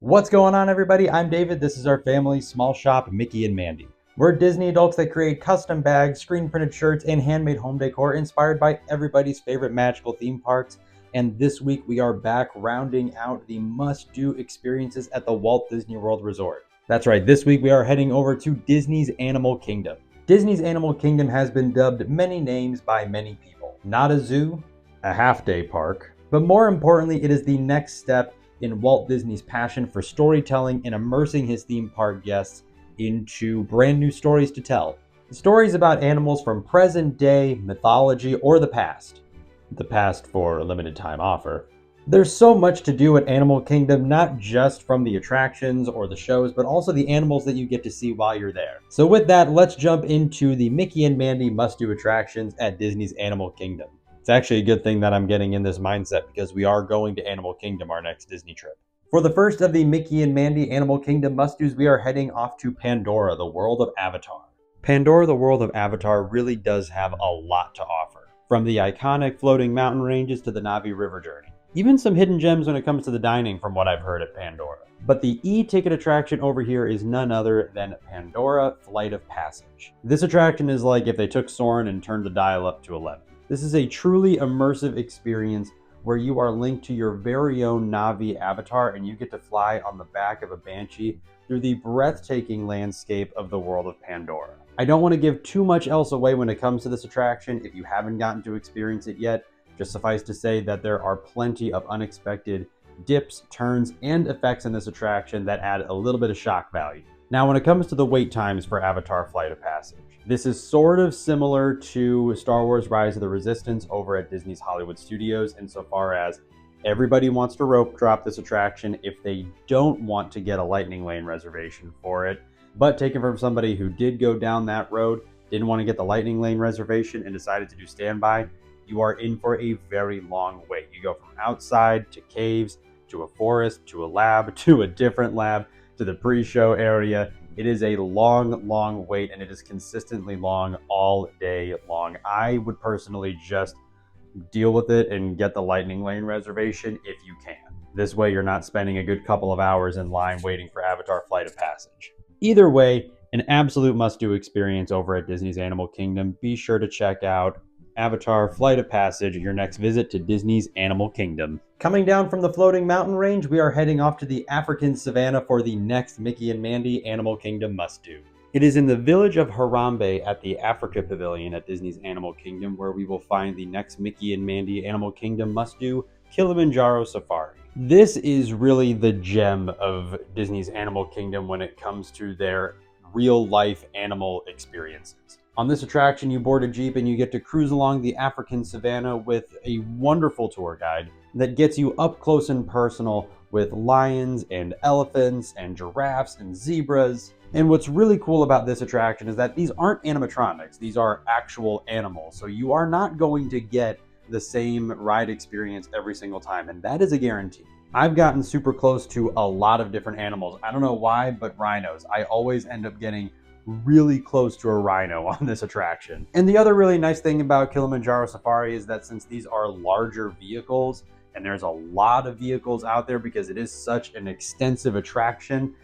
What's going on, everybody? I'm David. This is our family small shop, Mickey and Mandy. We're Disney adults that create custom bags, screen printed shirts, and handmade home decor inspired by everybody's favorite magical theme parks. And this week we are back rounding out the must-do experiences at the Walt Disney World Resort. That's right, this week we are heading over to Disney's Animal Kingdom. Disney's Animal Kingdom has been dubbed many names by many people. Not a zoo, a half-day park, but more importantly, it is the next step in Walt Disney's passion for storytelling and immersing his theme park guests into brand new stories to tell. Stories about animals from present day, mythology, or the past. The past for a limited time offer. There's so much to do at Animal Kingdom, not just from the attractions or the shows, but also the animals that you get to see while you're there. So with that, let's jump into the Mickey and Mandy must-do attractions at Disney's Animal Kingdom. It's actually a good thing that I'm getting in this mindset because we are going to Animal Kingdom our next Disney trip. For the first of the Mickey and Mandy Animal Kingdom must-dos, we are heading off to Pandora, the world of Avatar. Pandora, the world of Avatar really does have a lot to offer. From the iconic floating mountain ranges to the Navi River journey. Even some hidden gems when it comes to the dining from what I've heard at Pandora. But the e-ticket attraction over here is none other than Pandora Flight of Passage. This attraction is like if they took Soarin' and turned the dial up to 11. This is a truly immersive experience where you are linked to your very own Navi avatar and you get to fly on the back of a Banshee through the breathtaking landscape of the world of Pandora. I don't want to give too much else away when it comes to this attraction if you haven't gotten to experience it yet. Just suffice to say that there are plenty of unexpected dips, turns, and effects in this attraction that add a little bit of shock value. Now, when it comes to the wait times for Avatar Flight of Passage, this is sort of similar to Star Wars Rise of the Resistance over at Disney's Hollywood Studios insofar as everybody wants to rope drop this attraction if they don't want to get a lightning lane reservation for it. But taken from somebody who did go down that road, didn't want to get the lightning lane reservation and decided to do standby, you are in for a very long wait. You go from outside to caves, to a forest, to a lab, to a different lab, to the pre-show area. It is a long wait, and it is consistently long all day long. I would personally just deal with it and get the lightning lane reservation if you can. This way you're not spending a good couple of hours in line waiting for Avatar Flight of Passage. Either way, an absolute must-do experience over at Disney's Animal Kingdom. Be sure to check out Avatar Flight of Passage, your next visit to Disney's Animal Kingdom. Coming down from the floating mountain range, we are heading off to the African Savannah for the next Mickey and Mandy Animal Kingdom must-do. It is in the village of Harambe at the Africa Pavilion at Disney's Animal Kingdom where we will find the next Mickey and Mandy Animal Kingdom must-do, Kilimanjaro Safari. This is really the gem of Disney's Animal Kingdom when it comes to their real-life animal experiences. On this attraction, you board a Jeep and you get to cruise along the African Savannah with a wonderful tour guide that gets you up close and personal with lions and elephants and giraffes and zebras. And what's really cool about this attraction is that these aren't animatronics, these are actual animals. So you are not going to get the same ride experience every single time, and that is a guarantee. I've gotten super close to a lot of different animals. I don't know why, but rhinos. I always end up getting really close to a rhino on this attraction. And the other really nice thing about Kilimanjaro Safari is that since these are larger vehicles, and there's a lot of vehicles out there because it is such an extensive attraction,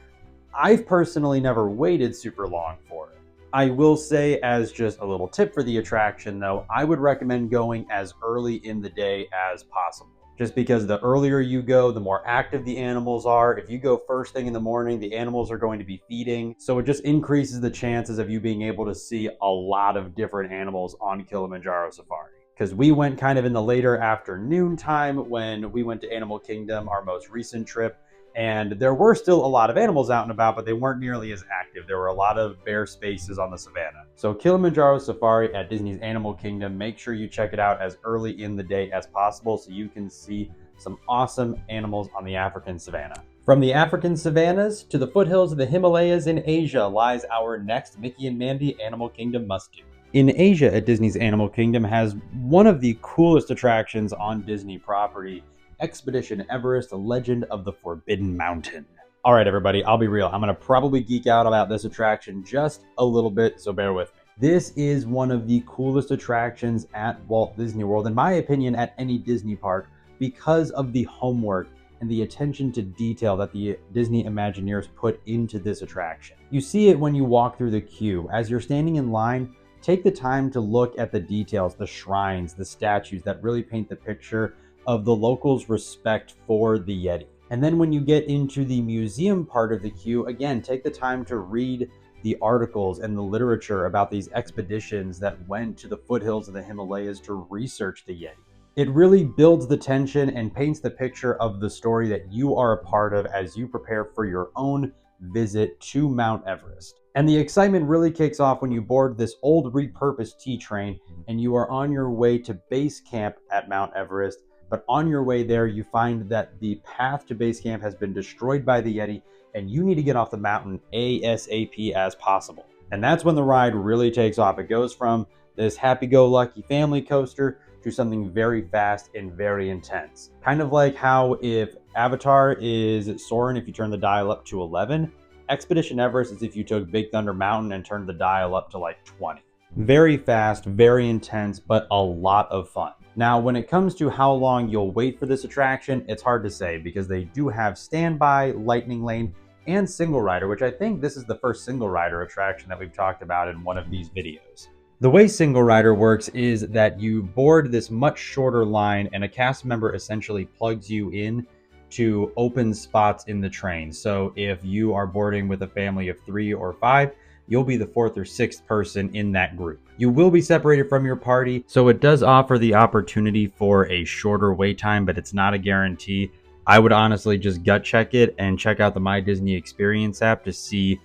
I've personally never waited super long for it. I will say, as just a little tip for the attraction though, I would recommend going as early in the day as possible. Just because the earlier you go, the more active the animals are. If you go first thing in the morning, the animals are going to be feeding. So it just increases the chances of you being able to see a lot of different animals on Kilimanjaro Safari. Because we went kind of in the later afternoon time when we went to Animal Kingdom, our most recent trip. And there were still a lot of animals out and about, but they weren't nearly as active. There were a lot of bare spaces on the savannah. So Kilimanjaro Safari at Disney's Animal Kingdom, make sure you check it out as early in the day as possible so you can see some awesome animals on the African savannah. From the African savannas to the foothills of the Himalayas in Asia lies our next Mickey and Mandy Animal Kingdom must-do. In Asia at Disney's Animal Kingdom has one of the coolest attractions on Disney property, Expedition Everest, the Legend of the Forbidden Mountain. All right, everybody, I'll be real. I'm going to probably geek out about this attraction just a little bit, so bear with me. This is one of the coolest attractions at Walt Disney World, in my opinion, at any Disney park, because of the homework and the attention to detail that the Disney Imagineers put into this attraction. You see it when you walk through the queue. As you're standing in line, take the time to look at the details, the shrines, the statues that really paint the picture of the locals' respect for the Yeti. And then when you get into the museum part of the queue, again, take the time to read the articles and the literature about these expeditions that went to the foothills of the Himalayas to research the Yeti. It really builds the tension and paints the picture of the story that you are a part of as you prepare for your own visit to Mount Everest. And the excitement really kicks off when you board this old repurposed T train and you are on your way to base camp at Mount Everest. But on your way there, you find that the path to base camp has been destroyed by the Yeti, and you need to get off the mountain ASAP as possible. And that's when the ride really takes off. It goes from this happy-go-lucky family coaster to something very fast and very intense. Kind of like how if Avatar is Soarin' if you turn the dial up to 11, Expedition Everest is if you took Big Thunder Mountain and turned the dial up to like 20. Very fast, very intense, but a lot of fun. Now, when it comes to how long you'll wait for this attraction, it's hard to say because they do have standby, lightning lane, and single rider, which I think this is the first single rider attraction that we've talked about in one of these videos. The way single rider works is that you board this much shorter line and a cast member essentially plugs you in to open spots in the train. So if you are boarding with a family of 3 or 5, you'll be the 4th or 6th person in that group. You will be separated from your party, so it does offer the opportunity for a shorter wait time, but it's not a guarantee. I would honestly just gut check it and check out the My Disney Experience app to see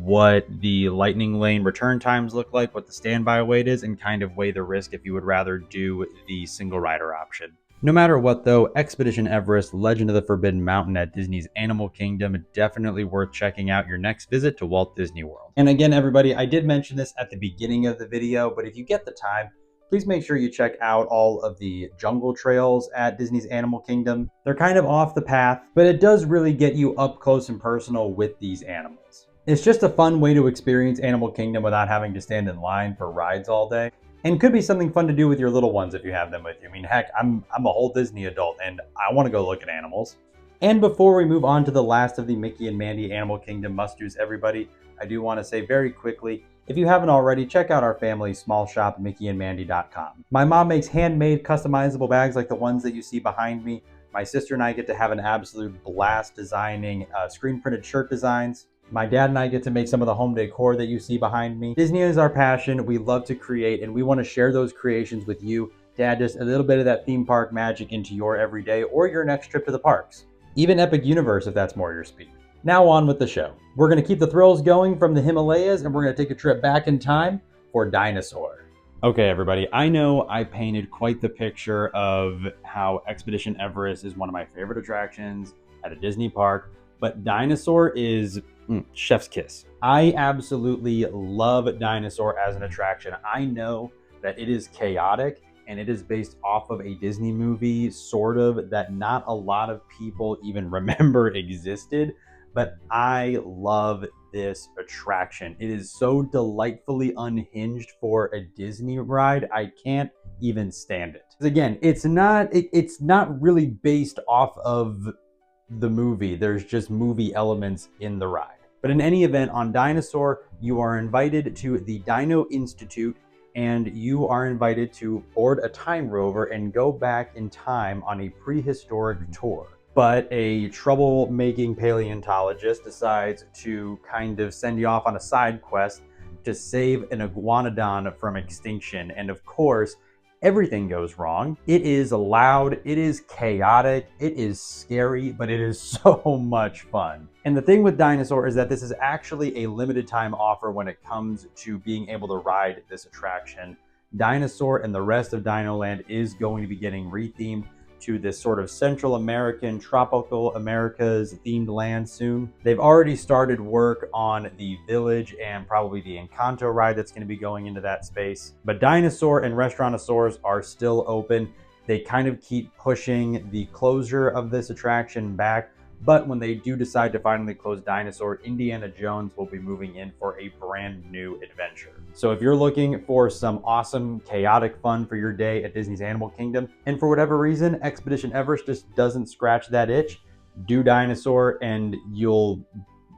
what the lightning lane return times look like, what the standby wait is, and kind of weigh the risk if you would rather do the single rider option. No matter what though, Expedition Everest, Legend of the Forbidden Mountain at Disney's Animal Kingdom, definitely worth checking out your next visit to Walt Disney World. And again, everybody, I did mention this at the beginning of the video, but if you get the time, please make sure you check out all of the jungle trails at Disney's Animal Kingdom. They're kind of off the path, but it does really get you up close and personal with these animals. It's just a fun way to experience Animal Kingdom without having to stand in line for rides all day. And could be something fun to do with your little ones if you have them with you. I mean, heck, I'm a whole Disney adult and I want to go look at animals. And before we move on to the last of the Mickey and Mandy Animal Kingdom must-dos, everybody, I do want to say very quickly, if you haven't already, check out our family's small shop, mickeyandmandy.com. My mom makes handmade customizable bags like the ones that you see behind me. My sister and I get to have an absolute blast designing screen printed shirt designs. My dad and I get to make some of the home decor that you see behind me. Disney is our passion. We love to create, and we want to share those creations with you to add just a little bit of that theme park magic into your everyday or your next trip to the parks. Even Epic Universe if that's more your speed. Now on with the show. We're going to keep the thrills going from the Himalayas, and we're going to take a trip back in time for Dinosaur. Okay, everybody, I know I painted quite the picture of how Expedition Everest is one of my favorite attractions at a Disney park, but Dinosaur is chef's kiss. I absolutely love Dinosaur as an attraction. I know that it is chaotic and it is based off of a Disney movie, sort of, that not a lot of people even remember existed, but I love this attraction. It is so delightfully unhinged for a Disney ride. I can't even stand it. Again, it's not really based off of the movie. There's just movie elements in the ride. But in any event, on Dinosaur, you are invited to the Dino Institute and you are invited to board a time rover and go back in time on a prehistoric tour. But a troublemaking paleontologist decides to kind of send you off on a side quest to save an iguanodon from extinction. And of course, everything goes wrong. It is loud, it is chaotic, it is scary, but it is so much fun. And the thing with Dinosaur is that this is actually a limited time offer when it comes to being able to ride this attraction. Dinosaur and the rest of Dinoland is going to be getting rethemed to this sort of Central American, tropical Americas themed land soon. They've already started work on the Village and probably the Encanto ride that's going to be going into that space. But Dinosaur and Restaurantosaurus are still open. They kind of keep pushing the closure of this attraction back, but when they do decide to finally close Dinosaur, Indiana Jones will be moving in for a brand new adventure. So if you're looking for some awesome, chaotic fun for your day at Disney's Animal Kingdom, and for whatever reason, Expedition Everest just doesn't scratch that itch, do dinosaur, and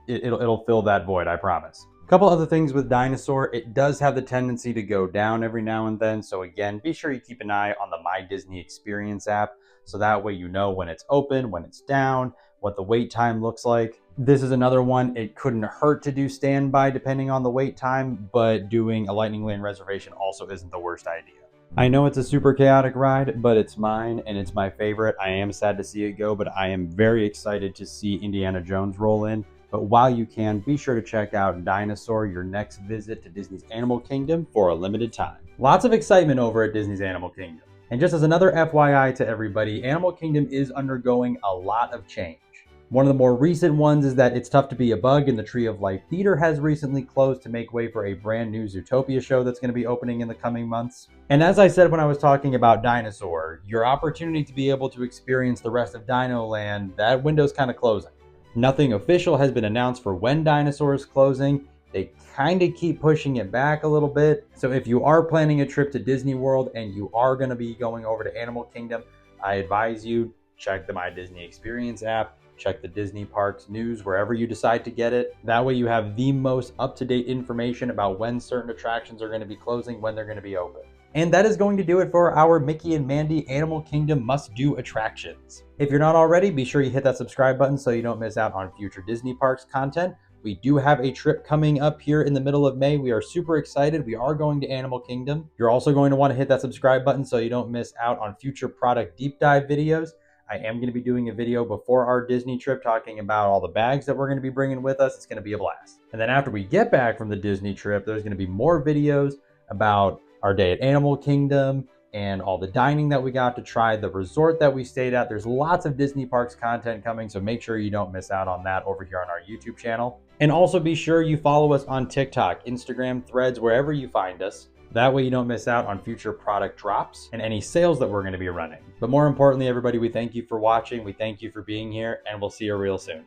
it'll fill that void, I promise. A couple other things with dinosaur: it does have the tendency to go down every now and then, so again, be sure you keep an eye on the My Disney Experience app, so that way you know when it's open, when it's down, what the wait time looks like. This is another one, it couldn't hurt to do standby depending on the wait time, but doing a Lightning Lane reservation also isn't the worst idea. I know it's a super chaotic ride, but it's mine and it's my favorite. I am sad to see it go, but I am very excited to see Indiana Jones roll in. But while you can, be sure to check out Dinosaur, your next visit to Disney's Animal Kingdom, for a limited time. Lots of excitement over at Disney's Animal Kingdom. And just as another FYI to everybody, Animal Kingdom is undergoing a lot of change. One of the more recent ones is that It's Tough to Be a Bug in the Tree of Life Theater has recently closed to make way for a brand new Zootopia show that's going to be opening in the coming months. And as I said when I was talking about Dinosaur, your opportunity to be able to experience the rest of Dino Land, that window's kind of closing. Nothing official has been announced for when Dinosaur is closing. They kind of keep pushing it back a little bit. So if you are planning a trip to Disney World and you are going to be going over to Animal Kingdom, I advise you check the My Disney Experience app. Check the Disney Parks news wherever you decide to get it. That way you have the most up-to-date information about when certain attractions are going to be closing, when they're going to be open. And that is going to do it for our Mickey and Mandy Animal Kingdom must-do attractions. If you're not already, be sure you hit that subscribe button so you don't miss out on future Disney Parks content. We do have a trip coming up here in the middle of May. We are super excited. We are going to Animal Kingdom. You're also going to want to hit that subscribe button so you don't miss out on future product deep dive videos. I am going to be doing a video before our Disney trip talking about all the bags that we're going to be bringing with us. It's going to be a blast. And then after we get back from the Disney trip, there's going to be more videos about our day at Animal Kingdom and all the dining that we got to try, the resort that we stayed at. There's lots of Disney Parks content coming, so make sure you don't miss out on that over here on our YouTube channel. And also be sure you follow us on TikTok, Instagram, Threads, wherever you find us. That way you don't miss out on future product drops and any sales that we're going to be running. But more importantly, everybody, we thank you for watching. We thank you for being here, and we'll see you real soon.